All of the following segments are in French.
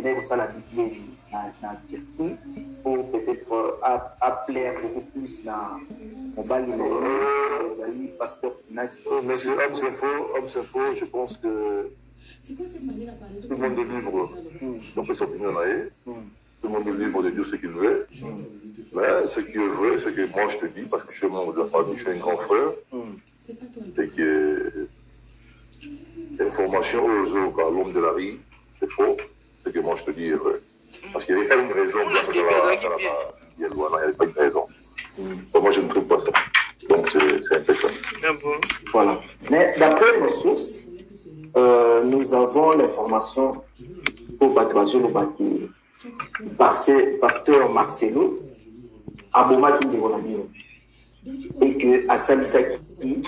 connaître ça, la Bible, dans Turquie, pour peut-être appeler beaucoup plus dans les alliés, pasteur Nasi. Mais c'est homme, c'est faux, je pense que tout le monde est libre, on peut s'opinionner, tout le monde est libre de dire ce qu'il veut, mais ce qui est vrai, ce que moi je te dis, parce que je suis membre de la famille, je suis un grand frère, et que l'information aux par l'homme de la vie, c'est faux, ce que moi je te dis est vrai. Parce qu'il n'y avait pas une raison, il n'y avait pas une raison. Moi je ne trouve pas ça. Donc c'est impeccable. Voilà. Mais d'après nos sources, nous avons l'information au Batoazolo Bati, pasteur Marcelo, à Boma qui et que à Salisaki,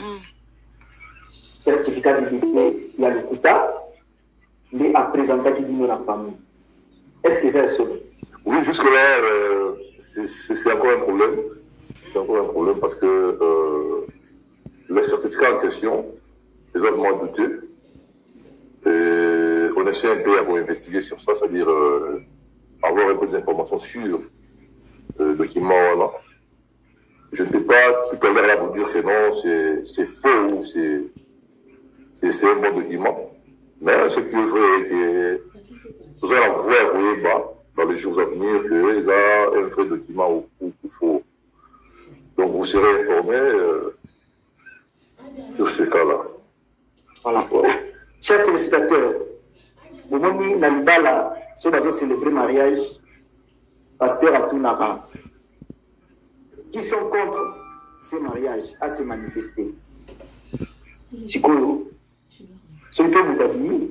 certificat de décès, il y a le Kouta, mais à présenter qui dit la famille. Est-ce que ça est sauvé? Oui, jusque-là, c'est encore un problème. C'est encore un problème parce que le certificat en question, les autres m'ont douté. Et on essaie un peu à investiguer sur ça, c'est-à-dire avoir un peu d'informations sur le document. Voilà. Je ne peux pas tout à l'heure là vous dire que non, c'est faux ou c'est un bon document. Mais ce qui est vrai est que vous allez voir dans les jours à venir qu'il y a un vrai document ou faux. Donc vous serez informé sur ce cas-là. Voilà. Chers téléspectateurs, au moment où Nalibala, si on va célébrer le mariage, pasteur Atunaka, qui sont contre ces mariages, à se manifester. C'est quoi? Ce que vous avez dit,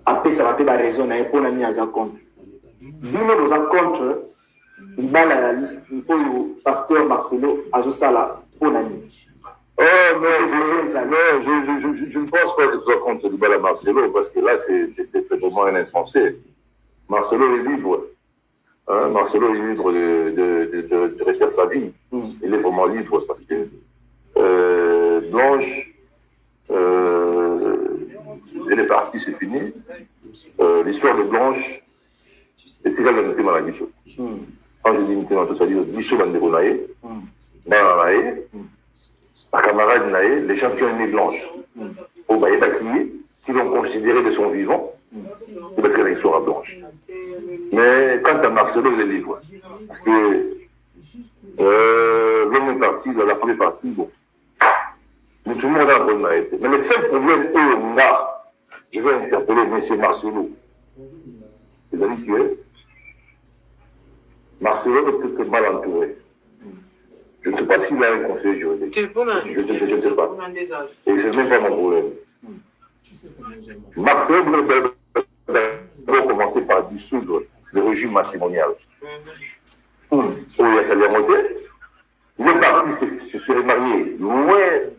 après ça va être la raison pour la mise en compte. Nous nous en contre, le pasteur Marcelo Azosala pour la mise. Oh non, je ne pense pas que tu sois contre Libala Marcelo, parce que là, c'est vraiment un insensé. Marcelo est libre. Hein? Marcelo est libre de refaire sa vie. Il est vraiment libre parce que Blanche, elle est partie, c'est fini. L'histoire de Blanche est tirée de l'unité dans la mission. Quand je dis unité dans tout ça, c'est-à-dire mission Bandéronaï, Bananaï, la camarade Naé, les gens qui ont une nez blanche, au Baïba qui l'ont considéré de son vivant, parce qu'il y a une histoire blanche. Mais quant à Marcelo, il est libre. Parce que l'homme est parti, la femme est partie, bon. Mais tout le monde a un problème arrêté. Mais le seul problème où on a, je vais interpeller M. Marcelo. Les amis qui est, Marcelo est peut-être mal entouré. Je ne sais pas s'il a un conseiller juridique. Je ne sais pas. Et ce n'est même pas mon problème. Marcelo doit commencer par dissoudre le régime matrimonial. Où il y a Saliamoté. Il est parti se serait marié. Ouais.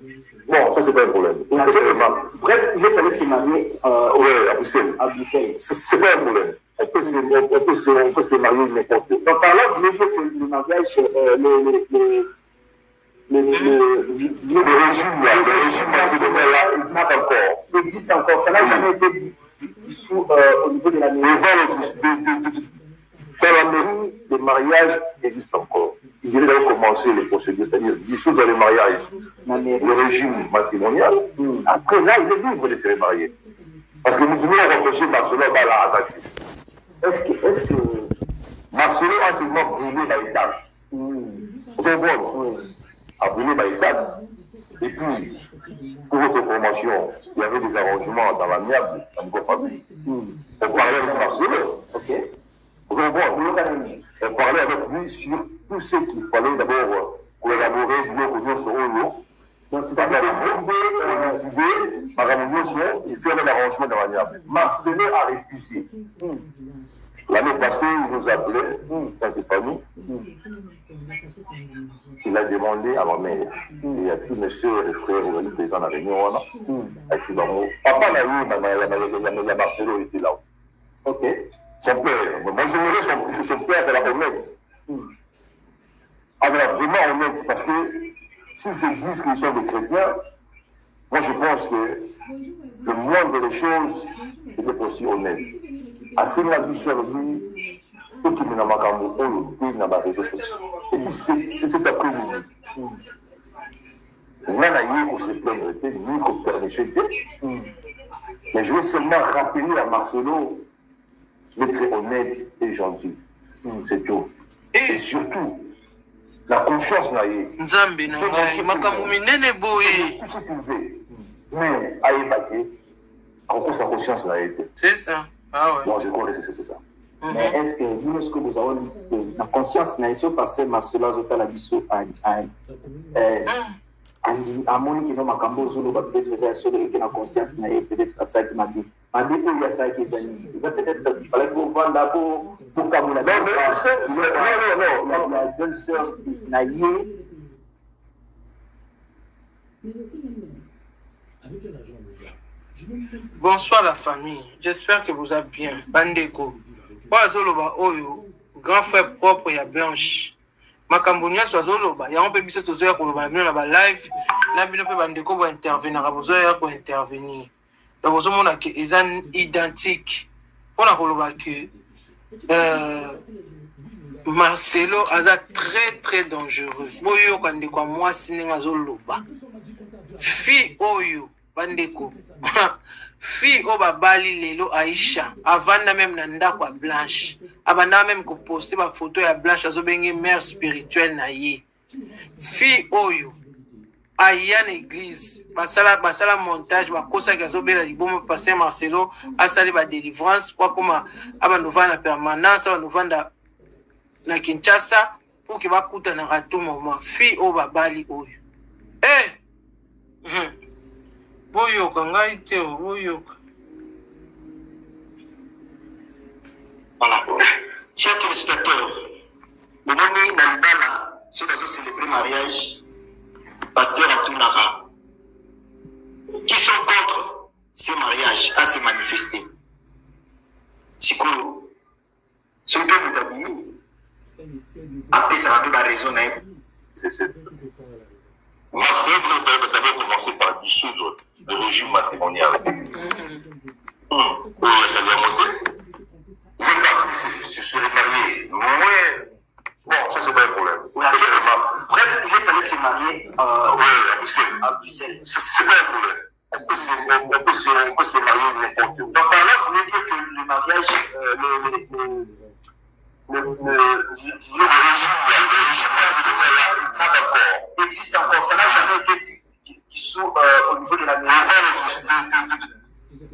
Bon, ça, c'est pas un problème. Bref, il est allé se marier à Bruxelles. C'est pas un problème. On peut se marier n'importe où. Donc, par là, vous voulez dire que le mariage, le régime matrimonial existe encore. Ça n'a jamais été dissous au niveau de la mairie. Dans la mairie, le mariage existe encore. Il devrait d'ailleurs commencer les procédures, c'est-à-dire dissoudre le mariage, le régime matrimonial. Après, là, il est libre de se remarier. Parce que nous devons reprocher Marcelo à la Azaki. Est-ce que Marcelo a seulement brûlé la étape. C'est bon. A brûlé la étape. Et puis, pour votre information, il y avait des arrangements dans l'amiable à niveau famille. On parlait avec Marcelo. Vous avez bon. On parlait avec lui sur tout ce qu'il fallait d'abord collaborer, nous sur l'eau. Donc, c'est-à-dire il fait un arrangement dans l'amiable. Marcelo a refusé. L'année passée, il nous a appelé, quand il famille. Il a demandé à ma mère. Il y a tous mes soeurs et frères aujourd'hui présents à la réunion. Papa n'a eu, Marcelo était là. Ok. Son père. Moi, j'aimerais son père, c'est la honnête. Alors, vraiment honnête, parce que s'ils se disent qu'ils sont des chrétiens, moi, je pense que le moindre des choses, c'est d'être aussi honnête. asenga biso alobi tokende makambo oyo te na baréseau sociaux. Et puis c'est cet après-midi nga na ye se plaindre te ni koperniche te, mais je veux seulement rappeler à Marcelo d'être honnête et gentil, c'est tout. Et surtout la conscience na ye nzambe na ngai makambo minene boye tout ce qu'il fait, mais ayebake encore sa conscience na ye te. C'est ça. Ah ouais. Donc je crois que c'est ça. Mais est-ce que vous avez la conscience na iso parce que Marcelo azotala biso amoni kino makambo ozoloba peut-être eza solo eke na conscience na ye peut-être asalaki mabe oyo asalaki eza nini eza peut-être falaki kovanda po kokamula la jeune sœur na ye. Bonsoir la famille, j'espère que vous êtes bien. Bandeko Bazoloba Oyo, grand frère propre ya Blanche makambo nyonso azoloba yango mpe biso tozoya koloba bino na balive na bino mpe bandeko bointervenir bozoya kointervenir donc bozomona ke eza identique mpona koloba ke Marcelo aza très dangereux boyoka ndeko ya mwasi ndenge azoloba fi oyo bandeko fi o babali lelo Aïcha avanda même na ndako ya Blanche abanda même ko poster ba photo ya Blanche azobenge mère spirituelle na ye fi oyo aya na église basala montage bakosa ki azobela libomo pasteur Marcelo asali ba délivrance kwa koma abanova na permanence abanova na Kinshasa pour que bakuta na rato moment fi o babali oyo boyoka ngai te boyoka. Voilà. Chers téléspectateurs, nous avons dans le bal, ceux qui ont célébré le mariage, pasteur Atunaka, qui sont contre ce mariage à se manifester. Sikolo, ce que vous avez dit, après ça va être raison. C'est Marcelo devait commencer par dissoudre le régime matrimonial. Ça lui a monté. Il est parti se remarier. Mais bon, ça c'est pas un problème. Bref, il est allé se marier à Bruxelles. C'est pas un problème. On peut se marier n'importe où. Donc par là, vous voulez dire que le mariage, le régime existe encore. Ça n'a jamais été dissous au niveau de la mairie.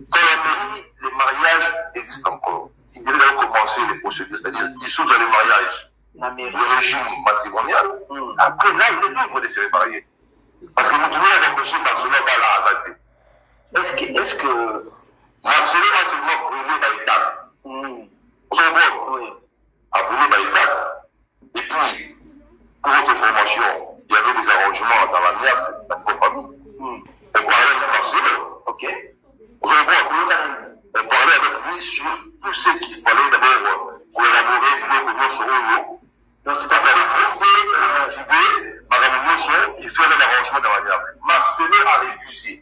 Dans la mairie, le mariage existe encore. Il devrait commencer les procédures, c'est-à-dire dissoudre le mariage, le régime matrimonial. Après, là, il est libre de se marier. Parce que vous devez reprocher Marcelo à la raté. Est-ce que Marcelo a seulement brûlé l'État. Son bon, a brûlé l'État. Et puis, pour votre formation, il y avait des arrangements dans la merde, dans votre famille. On parlait de Marcelo. ok? On parlait avec lui sur tout ce qu'il fallait d'abord collaborer pour que nous soyons. Donc, c'est à faire il fait un arrangement dans la merde. Marcelo a refusé.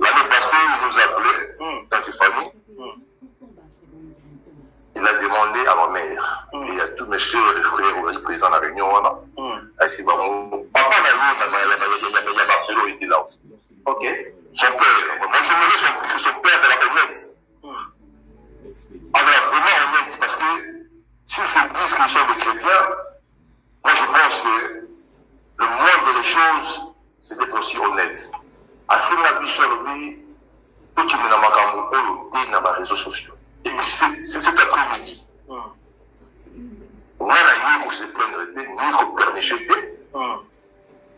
L'année passée, il nous appelait, dans une famille. Il a demandé à ma mère, et il y a tous mes soeurs, les frères, présents à la réunion. Papa il y a Marcelo était là aussi. Ok. Son père, moi je me dis que son père, c'est la honnête. Alors vraiment honnête, parce que s'ils se disent qu'ils sont des chrétiens, moi je pense que le moindre des choses, c'est d'être aussi honnête. Assez la biche lui, tout qui me n'a pas dans les réseaux sociaux. Et puis c'est cet après-midi. On a eu pour se plaindre, ni pour pernicher.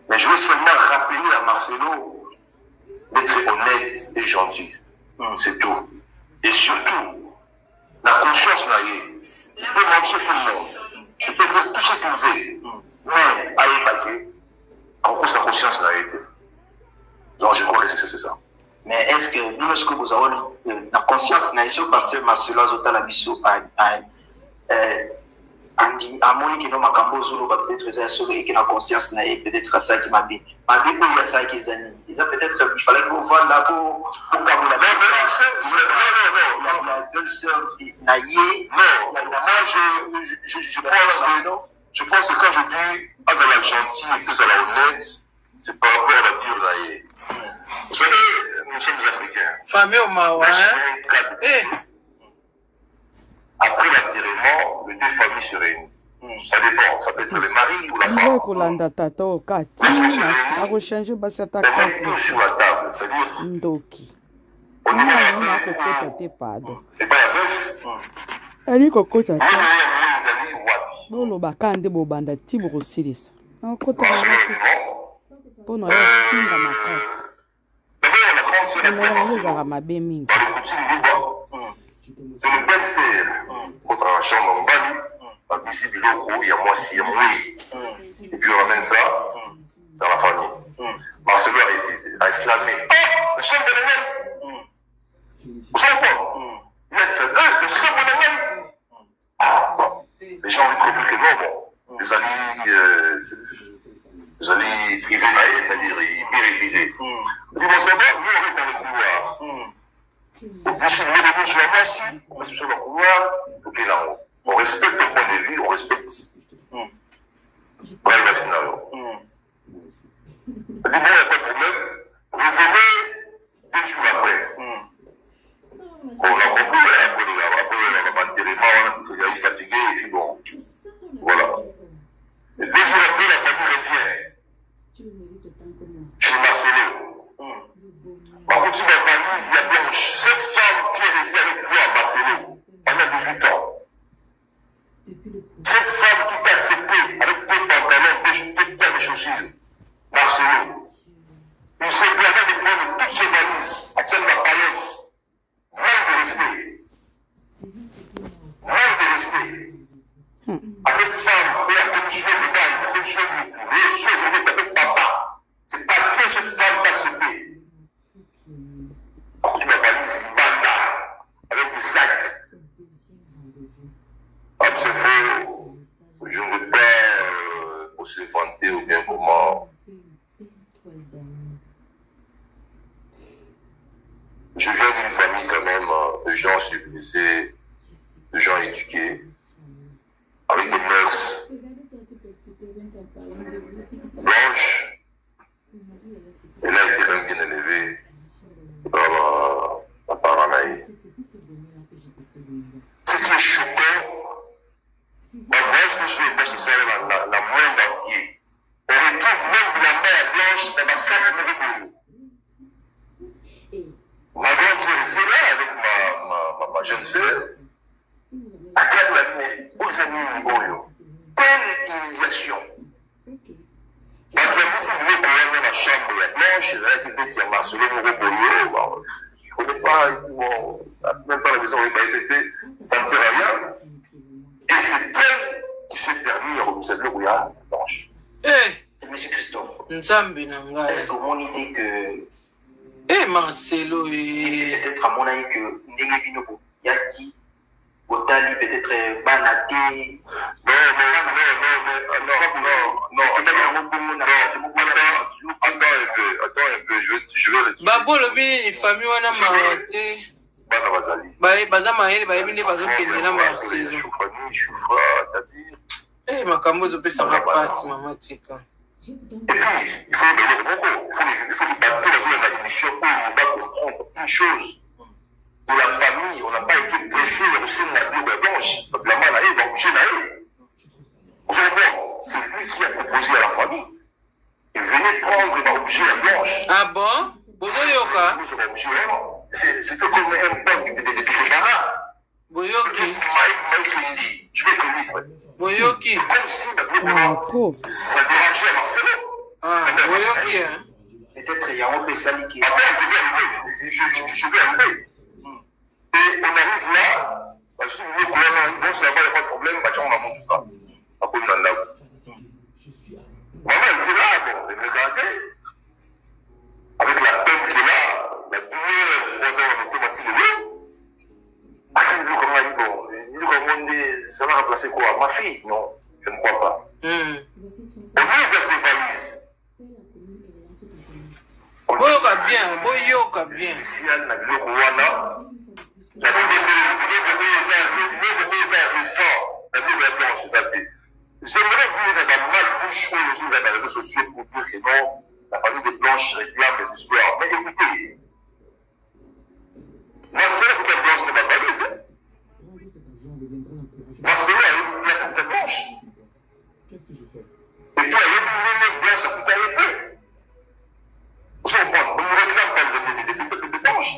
Mais je veux seulement rappeler à Marcelo d'être honnête et gentil. C'est tout. Et surtout, la conscience là, il peut mentir tout le monde. Il peut dire tout ce qu'il veut. Mais, à l'époque, encore sa conscience là été. Donc je crois que c'est ça. Mais est-ce que nous, est-ce que vous avez la conscience n'a pas parce que Marcelo Azota la biso andi amoni kino makambo zulu ba peut-être ça solo et qui na conscience na et peut-être ça qui m'a dit ma dit il y a ça qui est ani ça peut-être il fallait qu'on vende là pour comme la belle-sœur naïe non moi je pense que quand je dis à la gentille et plus à la honnête c'est par rapport à la dure naïe. Vous savez nous sommes africains famille au Mawa après l'enterrement, les deux familles se réunissent. Ça dépend, ça peut être le mari ou la femme. On est tous sur la table, c'est-à-dire on est c'est pas la veuf. C'est le belle-sœur contre la chambre en bas, il y a moitié, et puis on ramène ça dans la famille. Marcelo a refusé, a exclamé la chambre de l'évêque. Vous savez quoi? Il a exclamé la chambre de l'évêque. Ah bon, les gens ont compris que non, bon, les amis privés, c'est-à-dire ils peuvent refuser. Ils disent bon, c'est bon, nous on est dans le couloir. Si vous voulez nous sur la masse, on reste sur le couloir, donc il est là-haut. On respecte le point de vue, on respecte. Voilà le scénario. Il n'y a pas de problème. Revenez 2 jours après. On a compris, après on a enterrement, on est fatigué, et puis bon. Voilà. Et 2 jours après, la famille revient. Chez Marcelo. Par contre, sur la valise, il y a Blanche. Cette femme qui est restée avec toi à Marcelo pendant 18 ans. Cette femme qui t'a accepté avec 2 pantalons, 2 paires de chaussures. Marcelo. Il se permet de prendre toutes ses valises à celle de la palette. Manque de respect. Manque de respect. À cette femme, et à commission de dame, à commission de tout. Les choses, on est avec papa. C'est parce que cette femme t'a accepté. Après ma valise, une banda, avec des sacs. C'est faux. Je ne veux pas pour se vanter ou bien comment. Je viens d'une famille quand même de gens civilisés, de gens éduqués, avec des mœurs blanches. Elle a été quand même bien élevée par ma parent Naï. Ce qui est choquant, en vrai, je me suis pas chez la moindre entier. On retrouve même la mer blanche dans ma sac de ma grande sœur était là avec ma jeune sœur. À quelle année, aux amis, quelle humiliation. Entre nous, si vous voulez qu'on aille dans la chambre de la blanche, il y a quelqu'un qui a Marcelo Moroboyo, je ne connais pas, même pas la maison où il a été, ça ne sert à rien. Et c'est elle qui s'est permis à remettre le brouillard blanche. Monsieur Christophe, est-ce que mon idée que Marcelo peut-être à mon avis que Néguébino Yaki Otali peut-être Banaté attends un peu, je vais rectifier. Babo le bien famille wana maote Bana bazali baza mayele bayebinde bazokende na Marcelo choufa tadir makambo ezopesa mapasi mama tika. Et puis, il faut débattre dans une émission où on va comprendre une chose. Pour la famille, on n'a pas été pressé au sein de la Bible blanche. La main là, il va bouger là. Vous allez voir, c'est lui qui a proposé à la famille. Il venait prendre l'objet à blanche. Ah bon? Boyoka? C'était comme un banc de débarras. Boyoki? Je vais être libre. Boyoki? Comme si la Bible ça dérangeait à Marcelo. Ah, Boyoki, hein? Peut-être il y a un peu sali qui est. Après, je vais arriver. Et on arrive là, parce que vous voulez bon, ça va, il n'y a pas de problème, bah, on va monter tout ça. Après, on a là. Maman était là, bon, elle regardait. Avec la peine qui est là, la douleur, on va monter Mathilde. Attends, comment il dit, bon, il dit comment Monde, ça va remplacer quoi? Ma fille? Non, je ne crois pas. On ouvre ses valises. Boyoka bien. Spécial, la Rwanda. La blanche, ça dit. J'aimerais vous dans la malbouche où dans les réseaux sociaux pour dire que non, la famille des blanches réclame les histoires. Mais écoutez, ma soeur est blanche de ma valise. Ma soeur a une certaine blanche. Et toi, il y a une blanche à tout à l'épée. Vous comprenez, on ne réclame pas les blanches.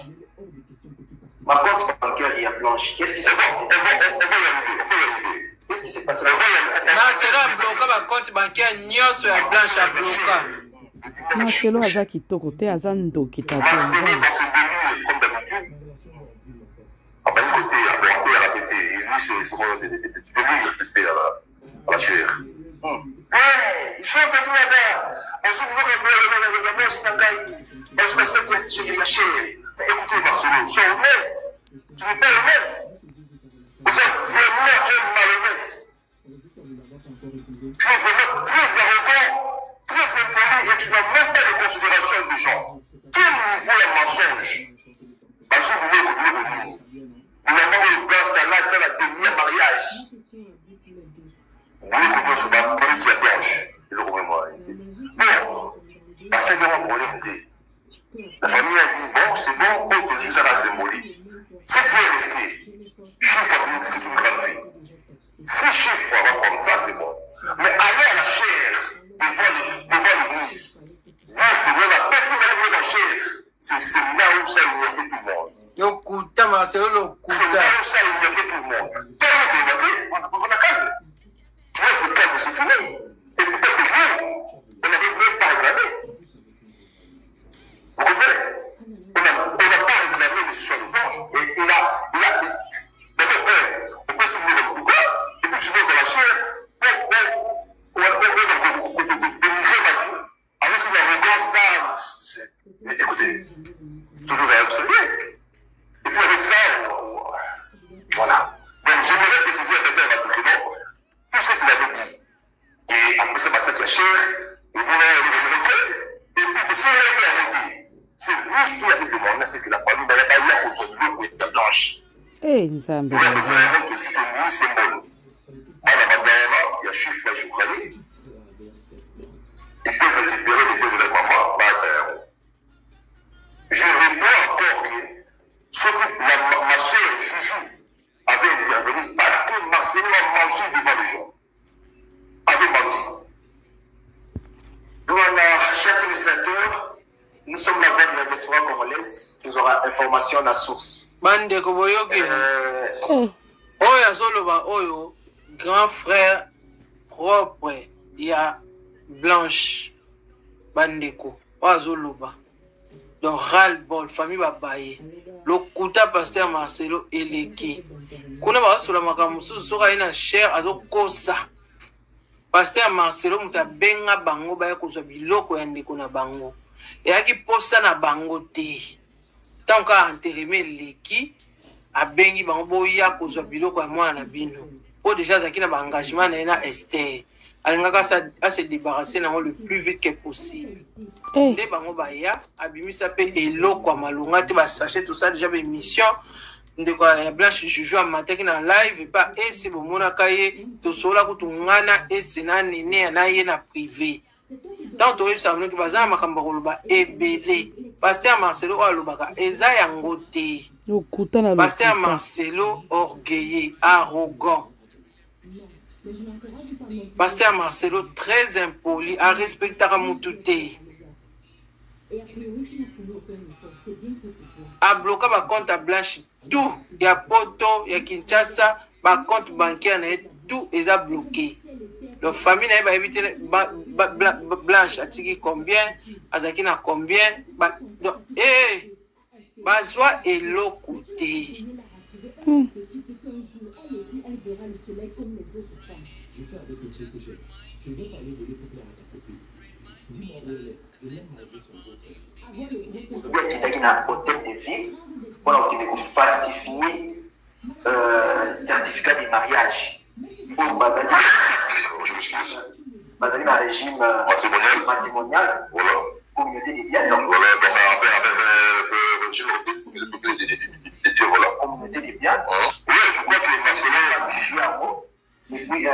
Ma compte bancaire, il y a blanche. Qu'est-ce qui s'est passé? On va y arriver. Qu'est-ce qui s'est passé? Marcelo bloqué ma compte bancaire, nyonso ya blanche a bloqué. Marcelo aza kitoko te aza ndoki tata. Marcelo dans ses débuts, comme d'habitude, a pas un côté, a répété. Et lui, c'est ce genre de délire qu'il fait à la chair. Ils sont venus là-bas. On se voit que les amis sont là. Est-ce que c'est que la chair? Écoutez, Marcelo, sois honnête. Tu n'es pas honnête. Vous êtes vraiment un malhonnête. Tu es vraiment très arrogant, très impoli et tu n'as même pas de considération des gens. Quel niveau le mensonge? Parce que vous voulez nous. Nous avons dans sa là dans la dernière mariage. Vous voulez que nous soyons mariés qui est blanche. Il le remet-moi. Bon, parce que nous avons volonté. La famille a dit, bon, c'est bon, on peut juste à la symbolique. C'est qui est resté. Chiffre, c'est une grande fille. 6 chiffres, on va prendre ça, c'est bon. Mais aller à la chair, devant l'église, voir que la personne à la chair, c'est là où ça énerve tout le monde. Yokuta, Marcelo, C'est là où ça énerve tout le monde. On a calme. Tu vois, c'est calme, c'est fini. Et parce que nous, on n'avait même pas réclamé. Vous comprenez? On n'a pas réclamé les histoires de blanche. Et il a d'abord, on peut signer le pouvoir, et puis tu vas dans la chair, on va dénigrer Mathieu. Alors que l'arrogance là, écoutez, toujours à observer. Et puis avec ça, voilà. Donc j'aimerais préciser à quelqu'un à tout ce qu'il avait dit. Et après ça, c'est la chair, et puis et puis que ça, il a arrêté. C'est lui qui avait demandé, c'est que la famille n'avait pas eu à cause de l'eau et de la blanche. Eh, Nzambe. Il y a besoin de ce symbole. À la base, il y a chiffre et choukrani. Ils peuvent récupérer les deux de la maman, je réponds encore que ma soeur Joujou avait intervenu parce que Marcelo a menti devant les gens. Avait menti. Voilà, chers téléspectateurs, nous sommes la voix de la diaspora congolaise qui nous aura information à la source. Bande Koboyoki. Oyo azoloba oyo grand frère propre ya Blanche Bandeko. Oyo azoloba. Donc ras-le-bol famille babaye. Lokuta pasteur Marcelo eleki. Kuna basola makambo soka ina cher azokosa. Pasteur Marcelo mutabenga bango baya kozwa biloko ya ndeko na bango. Eyaki posa na bango te. Tant qu'à enterrer leki abengi bango boya kozwa biloko ya mwana na bino. Po déjà zaki na ba engagement na ena Esther. Alingaka se débarrasser nango le plus vite que possible. Nde bango baya abimisa pe eloko ya malunga te ba sachet tout ça déjà ba émission ndeko ya Blanche Joujou amataki na live pa ese bomonaka ye tosola kutungana ese na nene na ye na privé. Tant to yebisa bino ke bazana makambo koloba ebele. Pasteur Marcelo alobaka eza yango te. Pasteur Marcelo orgueilleux, arrogant. Pasteur Marcelo très impoli, a respectaka mutu te. A bloqué ma compte à Blanche tout, ya poto, ya Kinshasa, ma compte bancaire na tout est bloqué. La famille n'a pas évité Blanche a tiré combien, Azaki n'a combien, Bazwa et l'autre côté. Quelqu'un qui a un hôtel de ville, on a falsifié certificat de mariage. Bazali un régime matrimonial. Voilà. Communauté des biens. Voilà, voilà. Communauté des biens. Oui, je crois que les Marseillais. Et puis,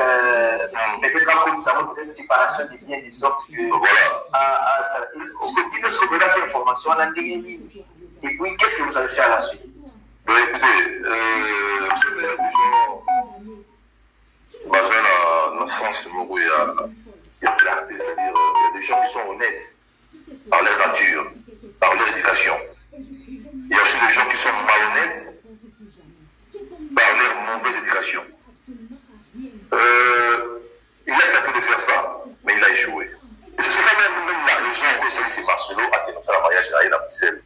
peut-être comme ça, peut-être séparation des biens, de sorte que. Voilà. Est-ce que vous avez l'information en Andéguéni? Et puis, qu'est-ce que vous allez faire à la suite? Ben, écoutez, vous savez, il y a des gens. Dans le sens où il y a clarté, c'est-à-dire il y a des gens qui sont honnêtes par leur nature, par leur éducation. Il y a aussi des gens qui sont malhonnêtes par leur mauvaise éducation. Il a tenté de faire ça, mais il a échoué. Et c'est ça même la raison pour laquelle Marcelo a tenté de faire un mariage à Bruxelles.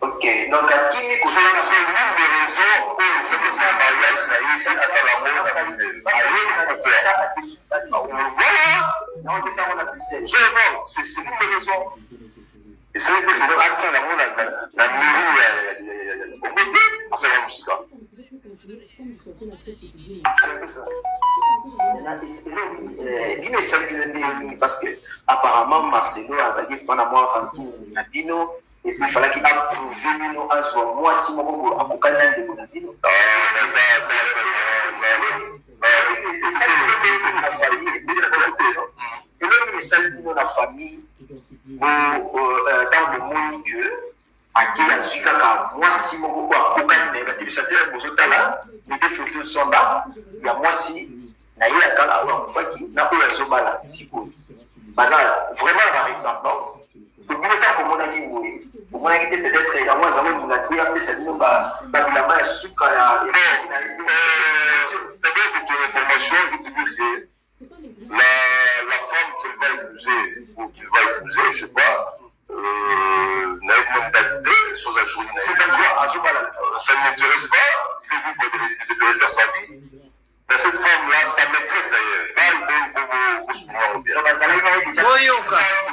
Ok, donc à qui nous c'est l'une des raisons pour laquelle il fait un mariage à Salamon à Bruxelles. Voilà! C'est l'une des raisons. Et c'est l'une des raisons à Salamon la mairie à Salamon Musica. C'est un peu ça. Parce que apparemment Marcelo a dit pendant moi quand Bino et puis il fallait qu'il approuve Bino à soi moi si mon à mon canal de Bino. La famille dans le monde à qui a su qu'à moi si mon à aucun négatif les deux photos sont là il y a moi si naïla kala ou faki na ko yazo bala siko baza vraiment la ressemblance tout le temps comme on a dit oui on a dit peut-être il y a moins avant nous a dit après ça nous va la main suka ya d'abord pour ton information je te dis que la femme qu'elle va épouser ou qu'il va épouser je sais pas n'a une mentalité sans un jour ça ne m'intéresse pas il devait faire sa vie. Mais cette femme-là, sa maîtresse d'ailleurs, ça, il faut vous souvenir au bien.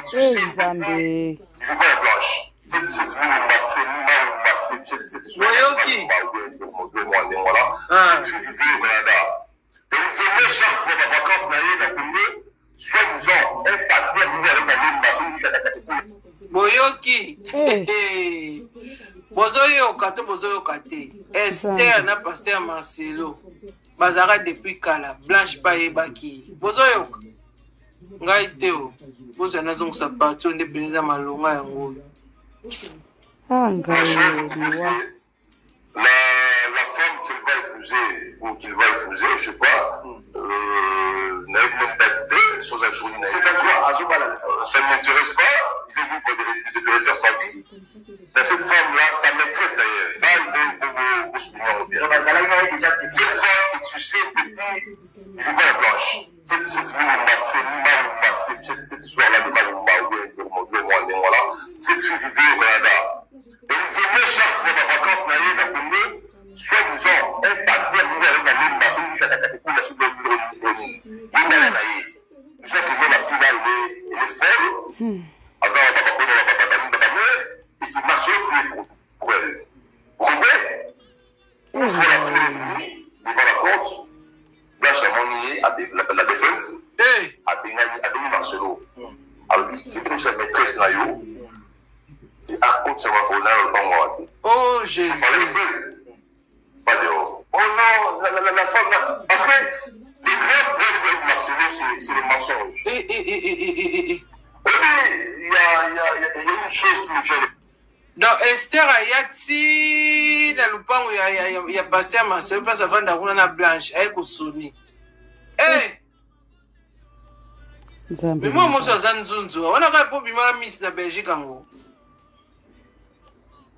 Je vois la blanche. C'est chaque fois la vacance n'a soi-disant, elle passait avec Boyoki. Bozoyoka to bozoyoka te. Esther na pasteur Marcelo. Bazara depuis kala Blanche pa yebaki. Bozoyoka. Ngai teo. Bozo na zongo sa parti onde peneza malonga yango. La femme qu'il va épouser ou qu'il va épouser, je sais pas, n'a une mentalité sans un jour. Ça ne m'intéresse pas. Il devait faire sa vie. Mais cette femme-là, sa maîtresse d'ailleurs, ça, il faut vous souvenir au bien. Cette femme, tu sais, depuis, je vois la blanche. Cette histoire-là de Malumba, voilà, cette fille vivait au Canada. Et il venait chaque fois dans les vacances, soi-disant, elle passait à nous avec la même personne qui a je sais que la fille-là, elle est folle. Et qui marche pour elle. Vous comprenez? Une fois la fille est venue, devant la porte, Blanche a manié la défense, a béni Marcelo. Alors, c'est comme sa maîtresse Nayo, et à côté, ça va faire le bon. Oh, Jésus. Pas dehors. Oh non, la femme là. Parce que les grands problèmes de Marcelo, c'est les mensonges. Il y a une chose qui me fait. Donc Esther ayati na lupango ya pasteur Marcelo pas avant d'avuna na Blanche ay kusuni. Mais moi moso zanzunzu on a pas pour bima miss na Belgique ngo.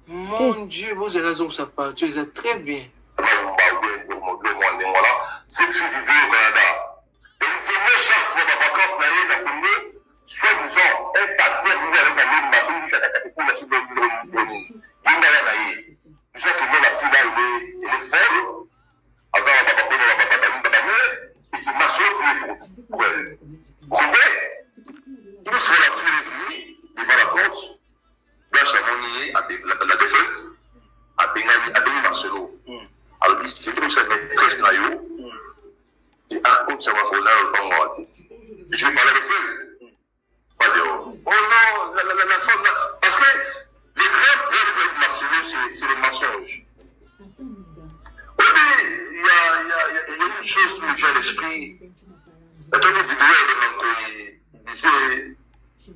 Mon Dieu, vous allez donc ça partir, c'est très bien. C'est que tu vivais au Canada. Et il venait chaque fois dans les vacances l'année, soi-disant, elle passait à nous avec la même personne qui a attaqué pour la suite de l'année. Je sais que la fille là, elle est folle. Et qui marche pour elle. Vous comprenez? Une fois la fille est venue, devant la porte, Blanche a manié la défense, a béni Marcelo. Alors, c'est trouve sa maîtresse Nayo, et à coup, ça va faire là, je vais parler avec elle. Pas de oh non, la femme, parce que les grands problèmes de Marcelo, c'est le mensonge. Oui, il y a une chose qui me vient à l'esprit. Dans une vidéo, il disait,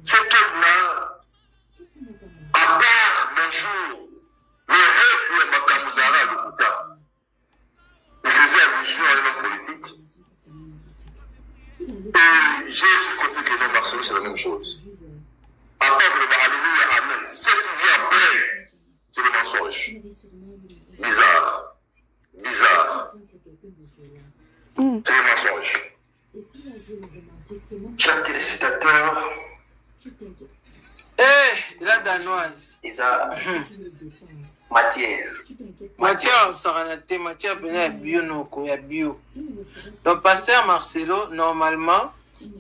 cet homme-là, à part un jour, le rêve de Makamuzara, le Kouta, il faisait allusion à un homme politique. Et j'ai aussi compris que non, Marcelo, c'est la même chose. À part que le Alléluia, Amen, ce qui vient après, c'est le mensonge. Bizarre. Bizarre. C'est le mensonge. Chers téléspectateurs, la danoise. Isa matière. Matière, Saranate, matière, ya bio, noko, ya bio. Donc, pasteur Marcelo, normalement,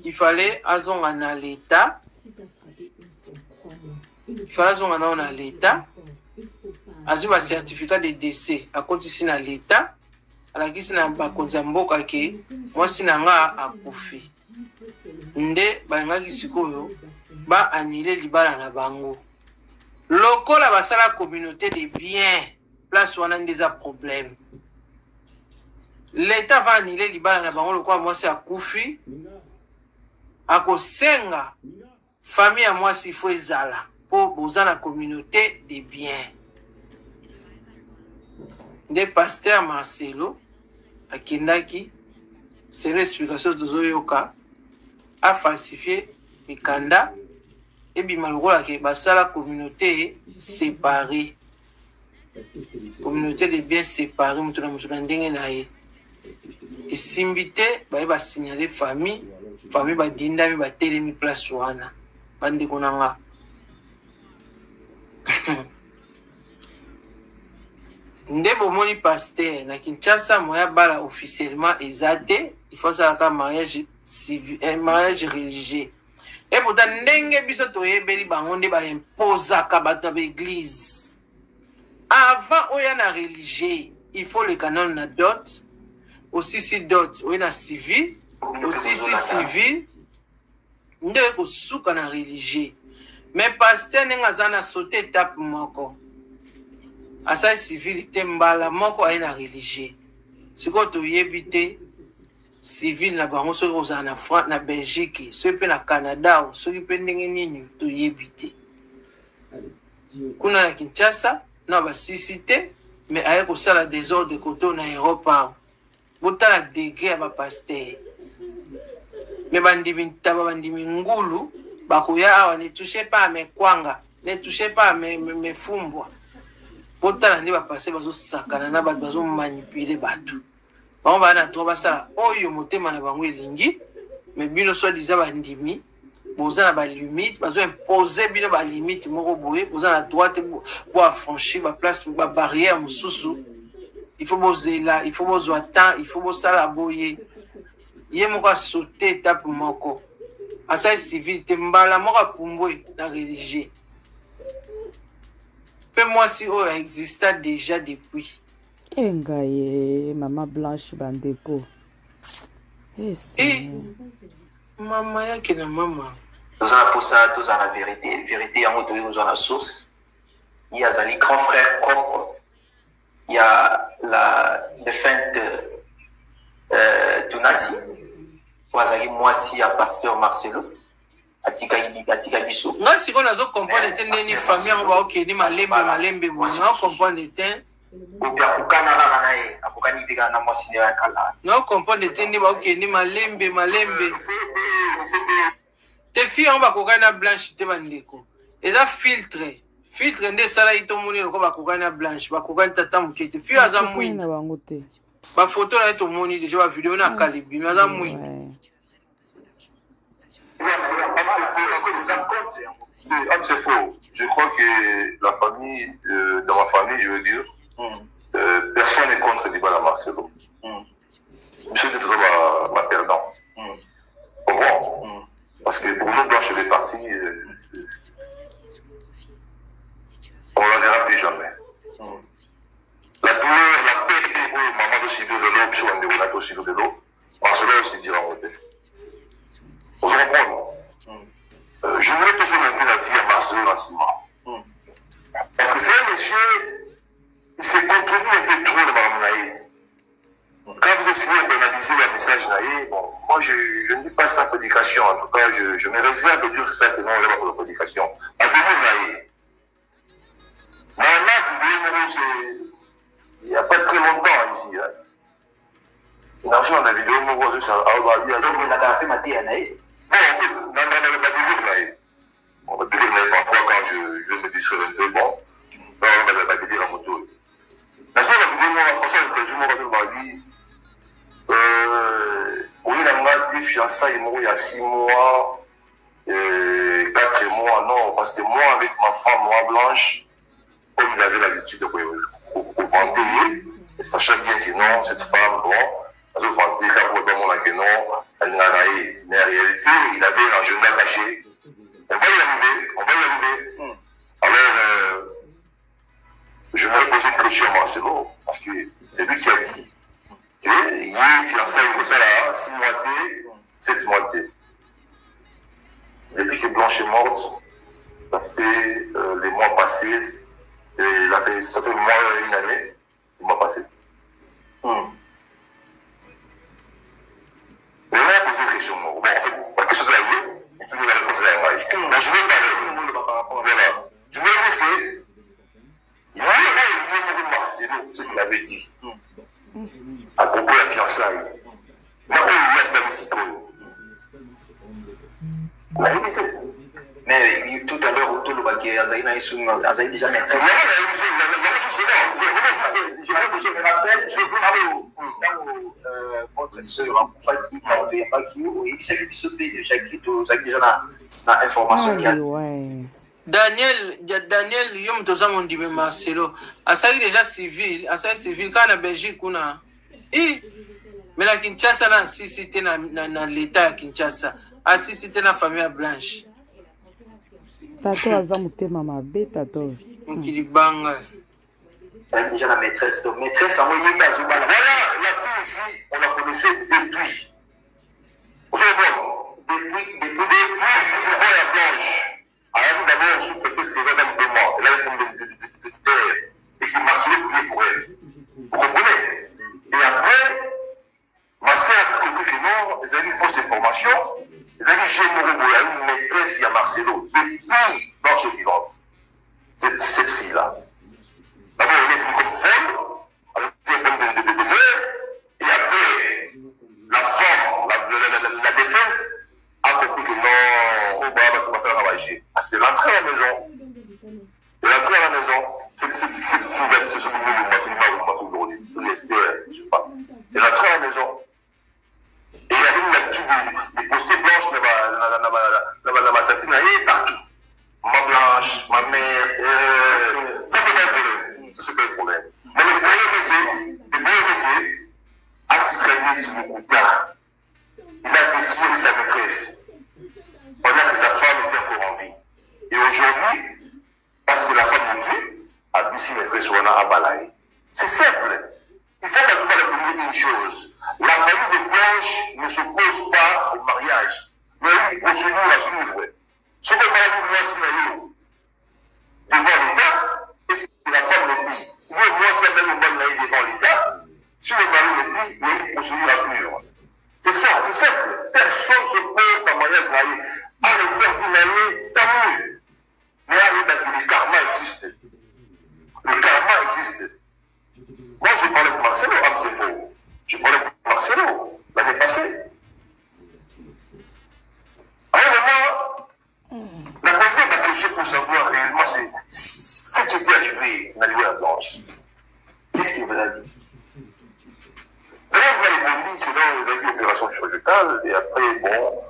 il fallait azonga à l'État. Il fallait azonga à l'État. Azu un certificat de décès à côté de l'État. À la guise na bakonzamboka ke, moi sinanga a kufi. Nde banga kisikoyo ba annulé libala na bango. Lokola basala communauté de biens, place où on a des problèmes. L'État va annuler libala na bango lokola moi c'est a kufi. Ako senga famille à moi s'il faut ezala pour boza na communauté de biens. Des pasteurs Marcelo à Kindaki, c'est l'explication de Zoyoka, a falsifié Mikanda et Bimalgola qui est la communauté séparée. Communauté de biens séparés, et Simbité, va signaler famille va dinda, va télémi place wana. Bande konanga. Ndebo moni pasteur na Kinshasa moya bala officiellement ezate, il faut ça ka mariage civil, mariage religieux. Et pourtant ndenge biso toyebeli bango nde ba imposa ka bato ba église. Avant oya na religieux, il faut le canon na dot, aussi si dot oya na civil, aussi si civil ndeko ko suka na religieux. Mais pasteur nenga zana sauter étape moko. Asa civilité mbala moko aye na religieux. Siko to yebite civil na bango soki ozala na France na Belgique, soki pe na Canada, soki pe ndenge nini to yebite. Kuna na Kinshasa na ba cité mais aye ko sala désordre koto na Europe. Botala degré ba pasteur. Mais bandimi taba bandimi ngulu bakoya awa ne touchez pas à mes kwanga, ne touchez pas à mes fumbwa. Potala ndi ba passer bazo sakana na bato bazo manipuler bato. Bango bana to basala oyo motema na bango elingi, mais bino so diza bandimi, boza na ba limite, bazo imposer bino ba limite moko boye, boza na droite pour affranchir ba place ba barrière mususu. Il faut bozela, il faut bozwa temps, il faut bosala boye. Ye moko sauter étape moko. Asa civil te mbala moko pumbwe na religieux. Moi si oh exista déjà depuis. Engaye maman Blanche Bandeko. Maman yake na maman. Nous avons pour ça, tous en la vérité. Vérité en moto, nous avons la source. Il y a les grands frères propres. Il y a la défunte Tunasi. Moi si à pasteur Marcelo. Atika biso. Nga siko nazo comprendre te neni famille ngo ba okeni malembe bo nga comprendre te. Obia kukana na nae, akukani biga na mwasine ya kala. Nga comprendre te ni ba okeni malembe. Te fi on ba kokana blanche te bandeko. Eza filtre nde sala ito moni loko ba kokana blanche, ba kokana tata mukete. Fi aza mwini. Ba photo na ito moni déjà ba vidéo na kalibi, aza mwini. C'est faux. Je crois que la famille, dans ma famille, je veux dire, personne n'est contre Dybala Marcelo. Monsieur de Treva m'a perdant. Bon, parce que pour nous, Blanche est parti, on ne la verra plus jamais. La douleur, la paix, maman de aussi de l'eau, puis on a aussi de l'eau. Marcelo aussi dira en côté. Vous comprenez? Je voulais toujours un peu la vie à Marcelo Nasciment. Parce que c'est un monsieur, il s'est contenu un peu trop de Mme Naïe. Quand vous essayez d'analyser le message Naïe, bon, moi je ne dis pas sa prédication, en tout cas je me réserve de dire simplement la prédication. À devenir Naïe. Il n'y a pas très longtemps ici. Hein. Il a fait dans la vidéo, on voit juste ça. Il a fait ma tête à Naïe. Non, en fait, dans la délire Naïe. On va délire Naïe parfois quand je me distraire un peu, bon. Non, on va délire à moto. La seule vidéo, on va se passer à l'interview, on va se dire, oui, il a des fiançailles, il y a 6 mois, 4 mois, non, parce que moi, avec ma femme, moi blanche, comme il avait l'habitude de vanter, et sachant bien que non, cette femme, bon, elle se vantait quand on demande que non, elle n'a rien. Mais en réalité, il avait un agenda caché. On va y arriver. Alors, je me posé une question à Marcelo, parce que c'est lui qui a dit qu'il y a une fiançaille comme ça là, 6 moitiés, 7 moitiés. Depuis que Blanche est morte, ça fait les mois passés, ça fait une année, le mois passé. Mais on a posé une question. Bon, en fait, la question c'est la vie, et puis nous allons poser la image. Mais je vais parler par rapport à voilà. Je vais vous faire. Il y a un Marcelo, ce qu'il avait dit. À propos de la fiançaille. Moi, il y a ça aussi cause. La vérité. Mais tout à l'heure, autour de Baké, Azaï déjà n'est pas. Je rappelle, je vous votre soeur, en fait, il s'est sauté déjà dans l'information. Daniel, yom toza mondime Marcelo. Asali déjà civil, quand na Belgique kuna. Mais la Kinshasa na sisi te na l'état Kinshasa. Asisi te na famille blanche. Tato aza mutema mabe tato. Nkilibanga. Déjà la maîtresse, donc maîtresse en moyen voilà, la fille ici, on la connaissait depuis. Vous savez bon, depuis la blanche. Alors nous d'abord sous prétexte qu'elle va de moi, elle avait comme de terre, et qui m'a prié pour elle. Vous comprenez? Et après, ma soeur a compris que non, ils avaient une fausse information, ils avaient dit j'ai une maîtresse, il y a Marcelo, depuis Blanche est vivante. Cette fille-là. D'abord, elle est venue comme femme, avec un peu de mère, et après, la femme, la défense, a compris que non, on va se passer à travailler. Parce qu'elle est entrée à la maison. Elle est entrée à la maison. Cette fille-là, c'est ce que je me dis, je sais pas. Elle est entrée à la maison. Et il y avait une lecture des postées blanches, dans ma satine, et partout. Ma blanche, ma mère, ça c'est pas un problème. Ça c'est pas un problème. Mais le premier a tiré du Moukoutard. Il a vécu sa maîtresse. Pendant que sa femme était encore en vie. Et aujourd'hui, parce que la femme n'est plus, a Bissi maîtresse Wana Abalaï. C'est simple. Il faut que tu vas une chose. La famille de Blanche ne s'oppose pas au mariage. Mais il continue à suivre. Ce que moi, devant l'État, et que la femme n'est plus. Moi, c'est même une bonne naïve devant l'État. Si le mari n'est plus, il continue à suivre. C'est ça, c'est simple. Personne ne s'oppose au mariage naïf. À le faire vous naïf, tant mieux. Mais le karma existe. Le karma existe. Moi, j'ai parlé de Marcelo, c'est faux. J'ai parlé de Marcelo l'année passée. À un moment, la personne a question pour savoir réellement, c'est ce qui était arrivé dans l'Ouest à Blanche. Qu'est-ce qu'il vous a dit? D'ailleurs, vous avez répondu selon les avis d'opération chirurgicale, et après, bon,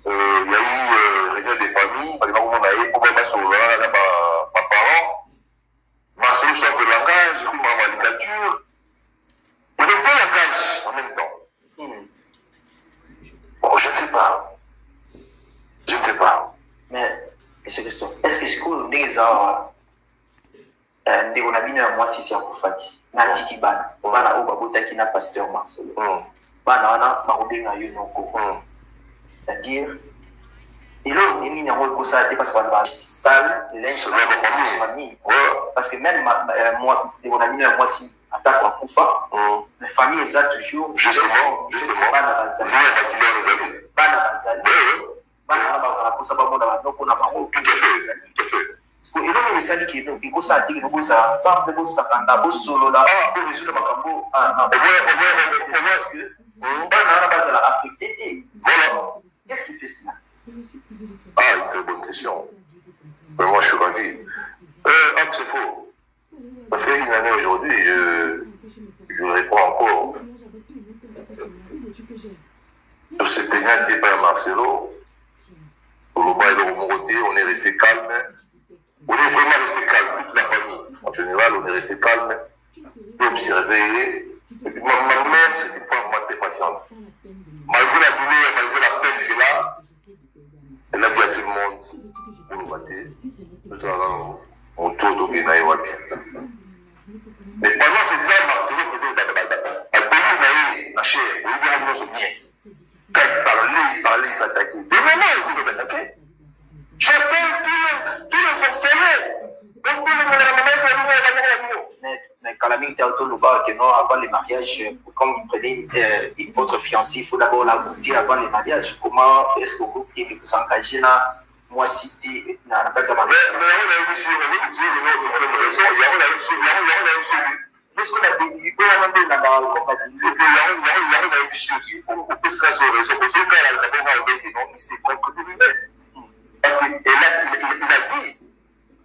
il y a eu réunion des familles, par exemple, on a eu pour mettre sur là, ma parent, Marcelo change de langage, puis ma caricature. Il y avait deux langages en même temps. Bon, je ne sais pas. Je ne sais pas. Mais, c'est question. Est-ce que les gens, on a mis un mois si c'est en Koufaki? na tiki bana bana o babotaki na pasteur Marcelo bana wana bakobenga yo noko c'est-à-dire et là on est mis en rôle pour ça parce qu'on va salle famille parce que même moi mon ami moi si attaque en Koufa les familles ça toujours justement bana bazala pour ça pas monde na ko na bango tout à fait et là on sali qui donc il ça dit que ça ensemble de ça kanda bo solo là pour résoudre makambo bana bazala affecté voilà qu'est-ce qui fait cela? Une très bonne question. Mais moi, je suis ravi. C'est faux. Ça fait une année aujourd'hui, je réponds encore. Sur ces peignades qui est par Marcelo, au Loba et le Moroté, on est resté calme. On est vraiment resté calme, toute la famille. En général, on est resté calme. Puis on s'est réveillé. Et puis ma mère, c'est une femme très patiente. Malgré la douleur, malgré la peine que j'ai là, elle a dit à tout le monde, on nous battait, on tourne au Guénaï. Mais pendant ce temps, Marcelo faisait un pays la chair, on lui a bien. Quand il parlait, il s'attaquait. Mais maintenant, il s'est attaqué. J'appelle tous les orphelins. Mais Kalami Tautoloba, que non, avant les mariages, comme vous prenez votre fiancé, il faut d'abord la goûter avant les mariages. Comment est-ce que vous pouvez vous engager là? Moi, cité, dans la base de ma mère. Est-ce qu'on a dit, il peut y avoir là-bas, parce qu'il a dit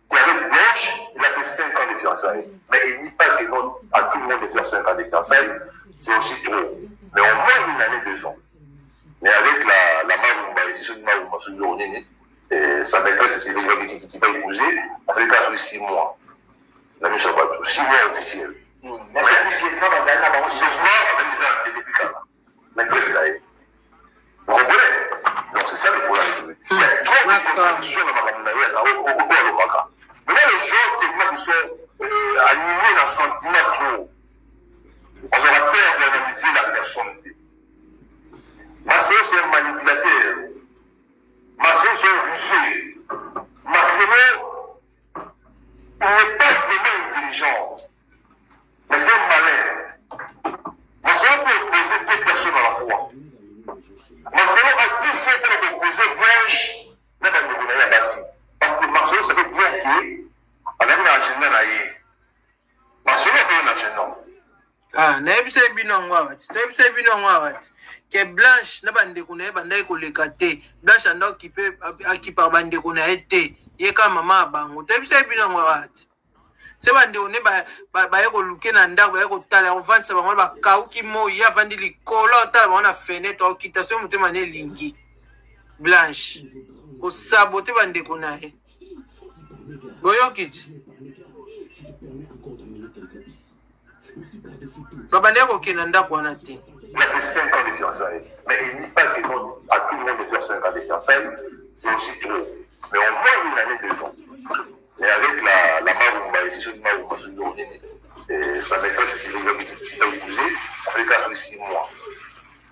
qu'avec Blanche, il a fait 5 ans de fiançailles. Mais il n'y a pas que non, à tout le monde de faire 5 ans de fiançailles, c'est aussi trop. Mais au moins une année, 2 ans. Mais avec la Marumba, et c'est celui de Marumba, celui de Ronini, sa maîtresse, c'est celui qui va épouser, ça fait qu'à 6 mois. La mission va tout, 6 mois officiels. Mais officiel, c'est pas dans un an, 6 mois, avec des ans, depuis là. Maîtresse, là. Vous comprenez? Donc c'est ça le problème. Il y a trop de contradictions dans ma communauté. Maintenant, les gens tellement qui sont animés d'un sentiment trop. On va faire analyser la personnalité. Marcelo, c'est un manipulateur. Marcelo, c'est un rusé. Marcelo, il n'est pas vraiment intelligent. Mais c'est un malin. Marcelo peut opposer 2 personnes à la fois. Marcelo a tout fait pour opposer Blanche dans le gouvernement Bassi. Parce que Marcelo savait bien qu'il avait un agenda là. Marcelo avait un agenda. Ah, naebisa bino ngwawati. Naebisa bino ngwawati. Que Blanche na bande kuna bande ko lekate. Blanche ando akipa bande kuna ete. Yeka mama bango. Naebisa bino ngwawati. Se bande one ba yeko luke na ndako ba yeko tala ovansa bango ba kauki mo ya vandi likolo tala bango na fenêtre au kitation mutema ne lingi. Blanche. Ko sabote bande kuna he. Boyo kiti. Babande yako kina ndako wana ti. Il a fait 5 ans de fiançailles. Mais il n'y a pas que non, à tout le monde de faire 5 ans de fiançailles, c'est aussi trop. Mais au moins une année, 2 ans. Mais avec la Marumba, et c'est celui de Marumba, celui de Ronini, sa maîtresse, c'est celui qui a épousé, ça fait qu'à 6 mois.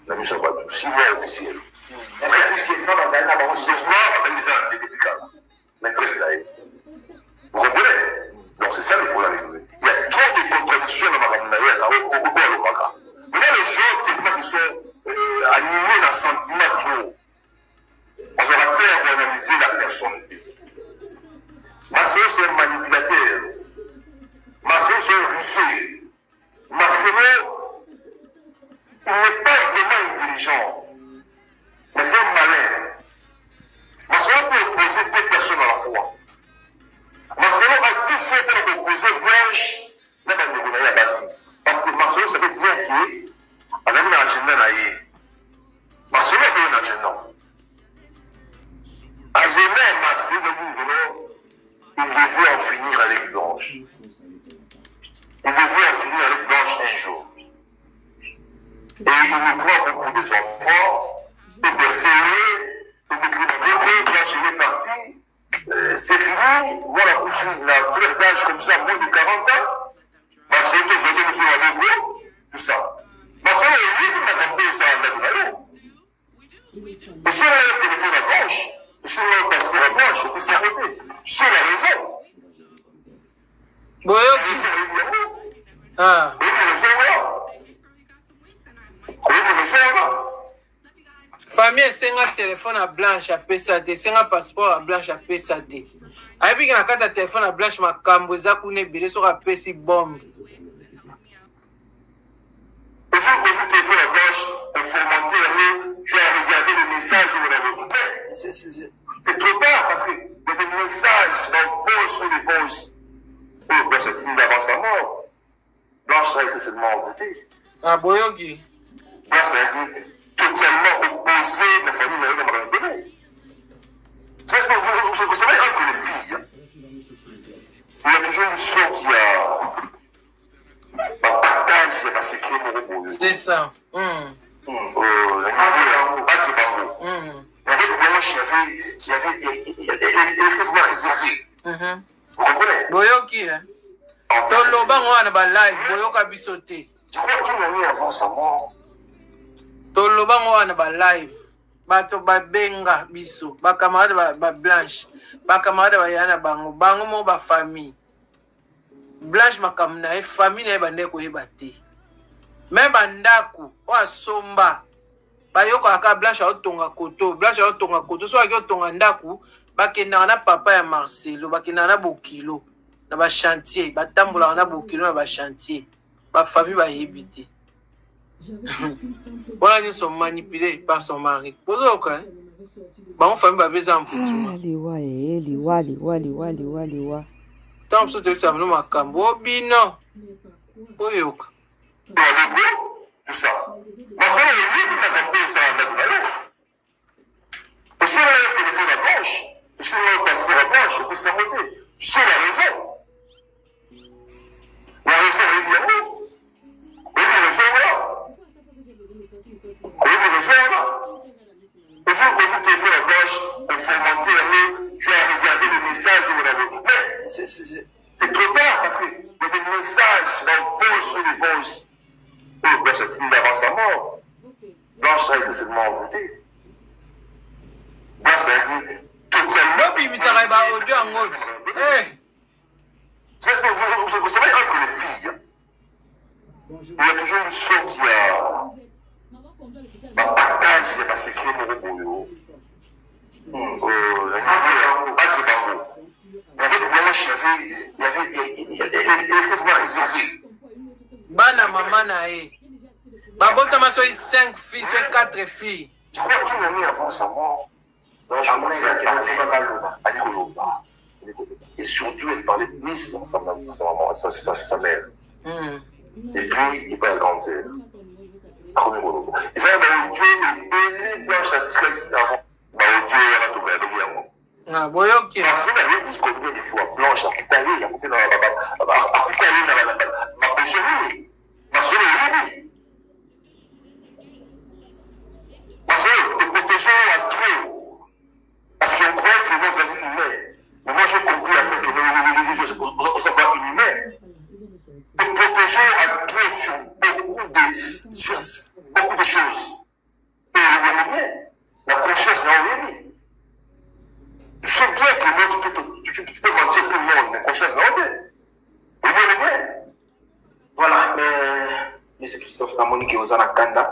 La mission va tout. 6 mois officiels. Mais officiel, c'est pas dans un an, 6 mois, avec des ans de députés. Maîtresse là. Vous comprenez? Donc c'est ça le problème. Il y a trop de contradictions dans ma communauté. Maintenant, les gens qui sont animés d'un sentiment trop, on va faire pour analyser la personnalité. Marcelo, c'est un manipulateur. Marcelo, c'est un rusé. Marcelo, il n'est pas vraiment intelligent, mais c'est un malin. Marcelo peut opposer 2 personnes à la fois. Marcelo a tout fait pour opposer Blanche dans le gouvernement Bassi. Parce que Marcelo savait bien qu'il avait un agenda là. Marcelo avait un agenda. Agenda, Marcelo, il devait en finir avec Blanche. Il devait en finir avec Blanche un jour. Et il nous prend beaucoup des enfants, de berceriers, de Blanche est partie. C'est fini, voilà, la fleur d'âge comme ça, moins de 40 ans. Marcelo te voter mutu na boko tout ça masala yini na kambe ça na nayo et sur le téléphone à gauche et sur le passeport à gauche on peut s'arrêter sur la raison boyoki ah famille esenga telefone à blanche apesa te esenga passeport à blanche apesa te ayebiki na kati ya telefone à blanche makambo eza kuna ebele soki apesi bombe téléphone à blanche informaté tu as regardé le message c'est trop tard parce que il y a des messages dans voice ou les voice dans cette ligne d'avance à mort Blanche a été seulement envoûtée ah boyoki Blanche a été totalement opposé de la famille de Mme Béné. Vous savez, entre les filles, il y a toujours une soeur qui a un partage, un secret moraux. c'est ça. Il y avait quasiment réservé. Vous comprenez? Boyoki, hein? Toloba wana ba live, boyoka biso te. Je crois qu'il a mis avant sa mort. Toloba wana ba live bato babenga biso bakamarade ba blanche bakamarade bayana bango mo ba famille blanche makamna e famille na bande ko yeba te me bandaku o asomba bayoko aka blanche otonga koto so aki otonga ndaku bakenda na papa ya Marcelo bakenda na bokilo na ba chantier batambola na bokilo na ba chantier ba famille ba yebite. Voilà, nous sommes manipulés par son mari. Pourquoi? Bon, famille va baiser en foutu. Liwa. Tant que tu as vu ma cambo, bino. Boyoka. C'est ça. Ma femme est libre de camper ça en Nagoya. Et sur le téléphone à gauche, et sur le passeport à gauche, on peut s'arrêter. C'est la raison. La raison est bien où? Et la raison est là. Téléphone à gauche, informaté, tu as regardé le message mais c'est trop tard parce que il y a des messages dans voice ou les voice. Blanche a fini d'avance à mort. Blanche a été seulement envoûtée. Blanche a été totalement. Vous savez, entre les filles, il y a toujours une soeur qui a un partage, un secret moraux. Il y avait quasiment réservé. Bana maman nae. Babota ma soy 5 filles, soy 4 filles. Je crois qu'il a mis avant sa mort. Donc je commençais à parler à Nikoloba. Et surtout, elle parlait plus dans sa maman, ça c'est sa mère. Et puis, il va à grande sœur. Et ça, Dieu est blanche à tirer avant. Dieu est à tout le monde. Ah, boyoki. Parce qu'il avait dit combien de fois blanche à Koutaï, à Koutaï, ma pécherie, ma soleil. Parce que le protéger à trop. Parce qu'on croit que dans la vie humaine. Mais moi, j'ai compris après que on s'en va humain. Le protéger à trop sur beaucoup de choses. Et le bien, la conscience n'a rien dit. Tu sais bien que moi, tu peux mentir tout le monde, mais conscience n'a rien dit. Voilà, mais c'est Christophe Namoni qui est aux Anakanda.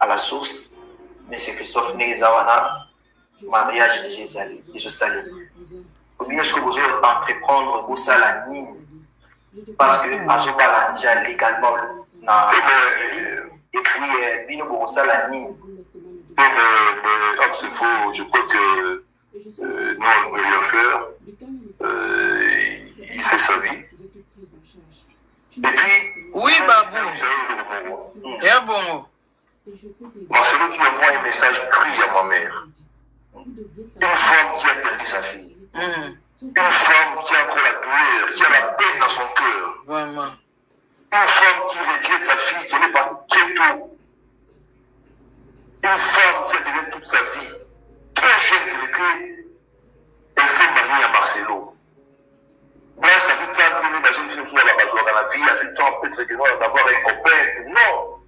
À la source, mais c'est Christophe Nézawana, mariage de Jézali, et je salue. Au milieu, ce que vous allez entreprendre, vous salez parce que Azobala déjà légalement, et puis, Bino Borosala Nini. C'est faux, je crois que non, on ne peut rien faire. Il fait sa vie. Et puis, oui, Babou. Et bon. Marcelo qui envoie un message cru à ma mère. Une femme qui a perdu sa fille. Une femme qui a encore la douleur, qui a la peine dans son cœur. Vraiment. Une femme qui regrette sa fille, qui est partie très tôt. Une femme qui a donné toute sa vie, qui trop jeune qu'elle était, elle s'est mariée à Marcelo. Blanche a vu tant de la jeune fille sur la base dans la vie, a vu tant peut-être d'avoir un copain. Non!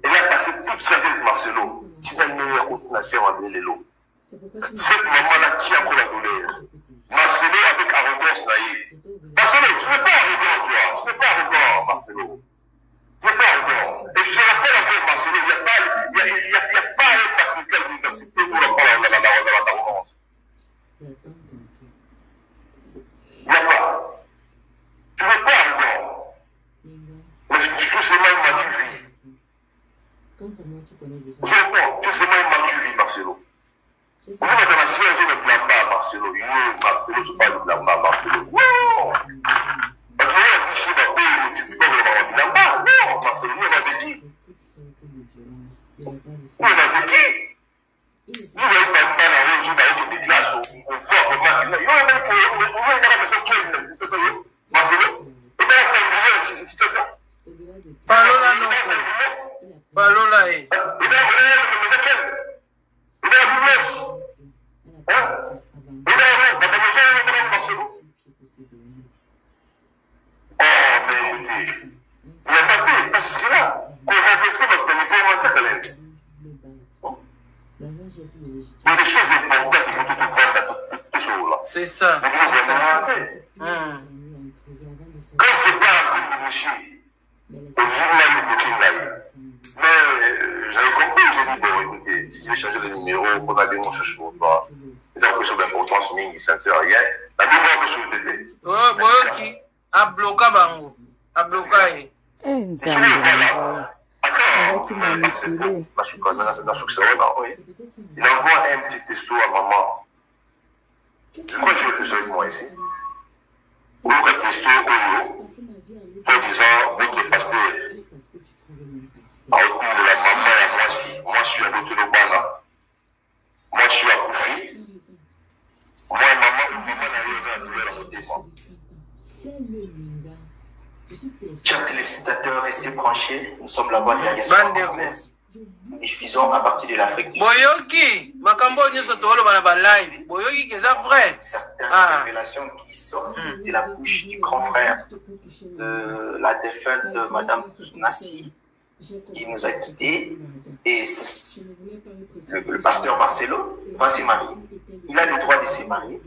Elle a passé toute sa vie avec Marcelo. C'est la meilleure continuation à Lélo. Cette maman-là qui a encore la douleur. Marcelo avec arrogance naïve. Marcelo, tu n'es pas arrogant, toi. Tu n'es pas arrogant, Marcelo. Tu n'es pas arrogant. Et je te rappelle encore, Marcelo, il n'y a pas une faculté à l'université où on parle de l'arrogance. Il n'y a pas. Tu n'es pas arrogant. Mais tout c'est mal où tu vis. Je comprends, tout c'est mal où tu vis, Marcelo. Vous êtes dans la séance de blâme à Marcelo. Marcelo, je parle de blâme à Marcelo. Non! Parce que là, tu sais, tu peux pas vraiment blâme. Non, Marcelo, nous on avait dit. Nous on avait dit. Vous n'avez pas de mal à eux, vous avez des glaces, on voit vraiment qu'il y a un mec qui a la maison qui est c'est ça, Marcelo? Et bien, c'est ça? Palola non. Palola est. Et bien, c'est ça. Quand je parle de monsieur, mais j'avais compris, j'ai dit, bon, écoutez, si je vais changer le numéro, on a des mots sur toi. Les impressions d'importance, ça ne sert à rien. La mémoire de sur le TT. Oh, boyoki, a bloqué bango. A bloqué. Il envoie un petit texto à maman. Je crois que j'ai besoin de moi ici. Ou un texto en disant, votre pasteur, à retour de la maman et à moi aussi. Moi, je suis à l'autre de Bana. Moi, je suis à Koufi. Moi, maman n'a rien à mon défense. Chers téléspectateurs, restez branchés. Nous sommes la voix de la diaspora congolaise. Nous diffusons à partir de l'Afrique du Sud. Boyoki, makambo nyoso tolo bana ba live. Boyoki que ça vrai. Certaines révélations qui sortent de la bouche du grand frère de la défunte de Madame Nassi, qui nous a quittés, et le pasteur Marcelo va se marier. Il a le droit de se marier,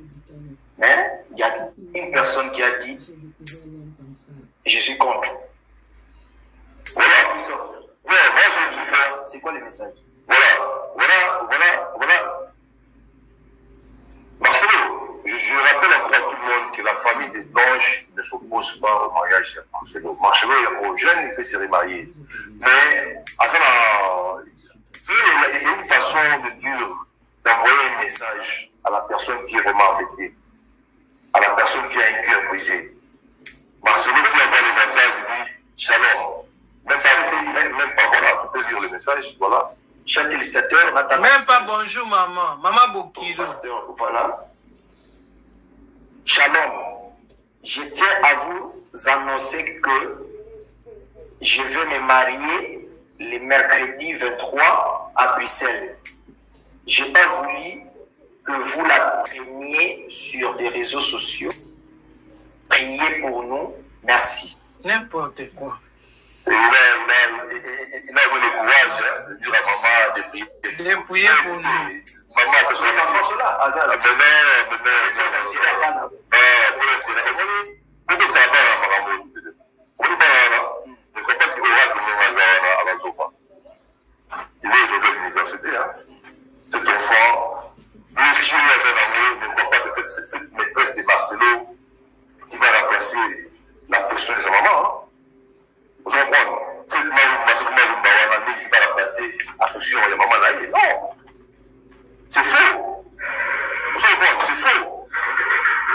mais il y a une personne qui a dit je suis contre. Voilà, Christophe. Voilà, moi je suis fait. C'est quoi le message? Voilà. Marcelo, je rappelle encore à tout le monde que la famille des Blanches ne s'oppose pas au mariage de Marcelo. Marcelo est encore jeune, il peut se remarier. Mais, il y a une façon de dire, d'envoyer un message à la personne qui est vraiment affectée, à la personne qui a un cœur brisé. Marcelo qui envoie le message, il dit Shalom. Même pas, voilà, tu peux lire le message, voilà. Chers téléspectateurs, même pas bonjour maman, maman Bokilo. Pasteur, voilà. Shalom. Je tiens à vous annoncer que je vais me marier le mercredi 23 à Bruxelles. J'ai pas voulu que vous la preniez sur des réseaux sociaux. Priez pour nous. Merci. N'importe quoi. Il a eu le courage de dire à maman de prier pour nous. Maman, parce que les enfants sont là. Il est aujourd'hui à l'université. Cet enfant, monsieur ne croit pas que c'est cette maîtresse de Marcelo qui va remplacer l'affection de sa maman. Vous comprenez? Cette maman qui va remplacer l'affection de maman là. Non! C'est faux! Vous comprenez? C'est faux!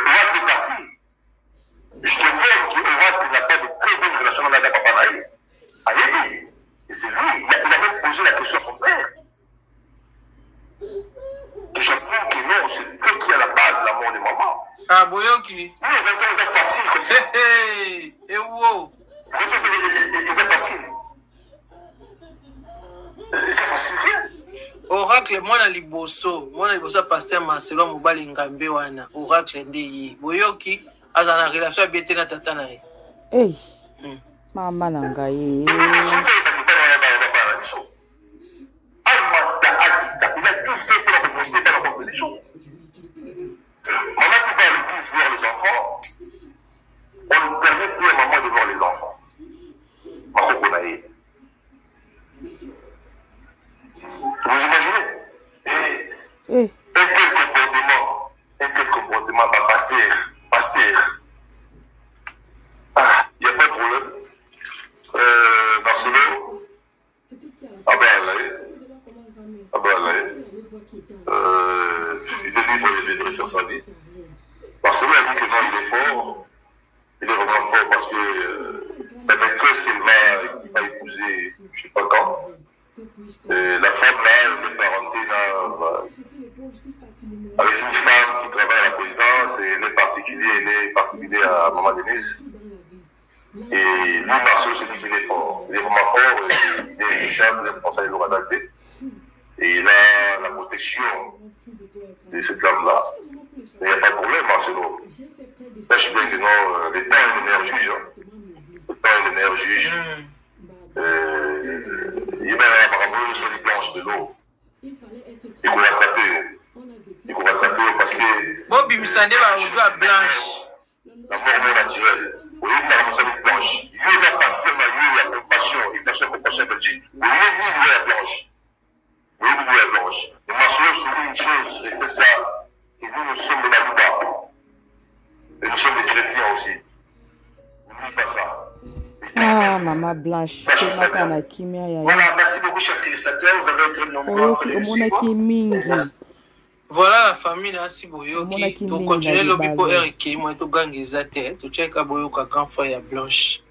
Ouad est parti. Je te informe qu'Ouad n'a pas de très bonne relation avec papa Naï. Allez, et c'est lui, il a même posé la question à son père. Et j'apprends que non, c'est lui qui est à la base de l'amour de maman. Ah, Boyoki. Oui, c'est facile comme ça. Et wow. C'est facile. C'est facile, viens. Oracle mwana liboso pasteur Marcelo Mobali Ngambe wana Oracle ndeyi boyoki azana relation bien na tata na ye. Eh. Mama na ngai. Maman qui va à l'église voir les enfants, on ne permet plus à maman de voir les enfants. Vous imaginez? Un tel comportement, pasteur. Ah, il n'y a pas de problème. Marcelo, il est libre de faire sa vie. Marcelo a dit que non, il est fort. Il est vraiment fort parce que sa maîtresse qu'il va épouser, je ne sais pas quand. La femme là, elle est parentée là, avec une femme qui travaille à la présidence et elle est particulier à Maman Denise. Et lui, Marcelo se dit qu'il est fort. Il est vraiment fort, il est chef, il est responsable de l'oralité. Et il a la protection de cette femme-là. Il n'y a pas de problème, Marcelo. Sache bien que non, le temps est le meilleur juge. Le temps est le meilleur juge. Il y a apparemment sur les planches de l'eau. Il faut rattraper parce que. Bobby Bissandé va jouer à blanche. La mort non naturelle. Vous voyez, il sur les planches. Il va passer la compassion, il s'achète compassion en Belgique. Vous voyez, il est à blanche. Vous voyez, il est à blanche. Mais Marcelo, je te dis une chose, c'était ça. Et nous sommes de la Louba. Et nous sommes des chrétiens aussi. N'oublie pas ça. Ah, Maman Blanche. Voilà, merci beaucoup, chers téléspectateurs. Vous avez été nombreux. Voilà la famille là, si boyoki. Tu continues le bipo RK, moi tu gangi zate. Tu check à boyoka grand frère Blanche.